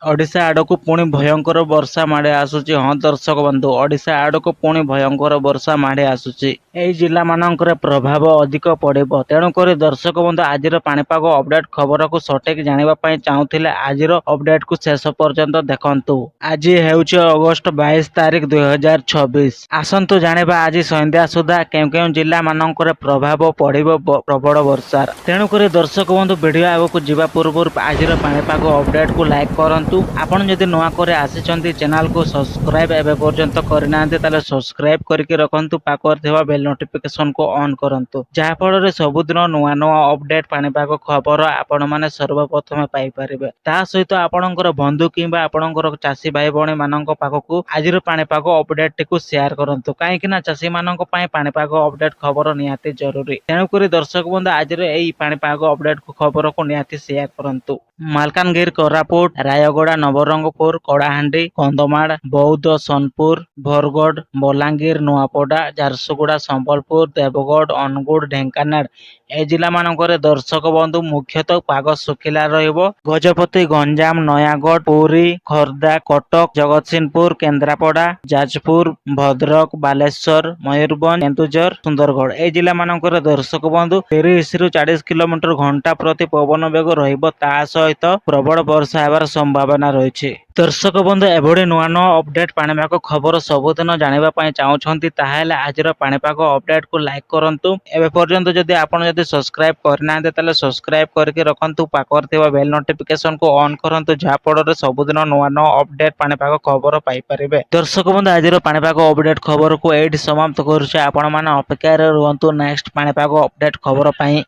ओडिशा आड़क पुणी भयंकर वर्षा माड़े आसुची। हाँ दर्शक बंधु, ओडिशा आड़क पुणी भयंकर वर्षा माड़े आसुची। एई जिला मानकर प्रभाव अधिक पड़िबो। तेणुक दर्शक बंधु आज पाणीपाग अपडेट खबर को सठिक जानिबा पई चाहुथिले आज अपडेट को शेष पर्यंत देखंतु। आज हेउची अगस्त 22 तारिख 2026। आसंतु जानिबा आज संध्या सुधा केउ केउ जिला मानकर प्रभाव पड़िबो प्रबल वर्षार। तेणुक दर्शक बंधु वीडियो आगक जिबा पूर्व आज पाणीपाग अपडेट को लाइक करंतु। आपण जदि नुआ करे आसिचंती चैनल को सब्सक्राइब एबे पर्यंत करनांते ताले सब्सक्राइब करके रखंतु। पाकर थिबा बेल नोटिफिकेशन को ऑन करंतु, जहा फल रे सबुदिन नुआ नुआ अपडेट पाणीपाग खबर आपण माने सर्वप्रथम पाई परिबे। ता सहित आपणकर बंधु किबा आपणकर चासी भाई भणी मानक पाखकु आजिर पाणीपाग अपडेट को शेयर करंतु, काहे कि ना चासी मानक पई पाणीपाग अपडेट खबर निहाती जरूरी। तेणु करी दर्शक बंधु आज एई पाणीपाग अपडेट को खबर को निहाती शेयर करंतु। मालकानगिरी, कोरापुट, रायगड़ा, नवरंगपुर, कड़ाहांडी, कंधमाल, बौद्ध, सोनपुर, बरगढ़, बलांगीर, नुआपड़ा, झारसुगुड़ा, संबलपुर, देवगढ़, अनुगुड़, ढेंकानाल ए जिला मानकर दर्शक बंधु मुख्यतः पाग सुखिला रहिबो। गजपति, गंजाम, नयागढ़, पुरी, खोर्धा, कटक, जगतसिंहपुर, केन्द्रापड़ा, जाजपुर, भद्रक, बालेश्वर, मयूरभंज, केन्दुझर, सुंदरगढ़ ए जिला मानकर दर्शक बंधु 30 रु 40 किलोमीटर घंटा प्रति पवन बेग रहिबो। ता सहित प्रबल वर्षा हेबार संभावना रही। दर्शक बंधु एभली नुआ नुआ अपडेट पाणीपाग खबर सबुदिन जानिबा पई चाहुछंती ताहेले आजिर पाणीपाग अपडेट को लाइक करंतु। एबे पर्यंत जदि आपण जदि सब्सक्राइब करनांते ताले सब्सक्राइब करके रखंतु। पाकर थिबा बेल नोटिफिकेशन को ऑन करंतु, जहा फल रे सबुदिन नुआ नुआ अपडेट पाणीपाग खबर पाई परिबे। दर्शक बंधु आजिर पाणीपाग अपडेट खबर को एठी समाप्त करूछे। आपण माने अपेक्षा रे रुहंतु नेक्स्ट पाणीपाग अपडेट खबर पई।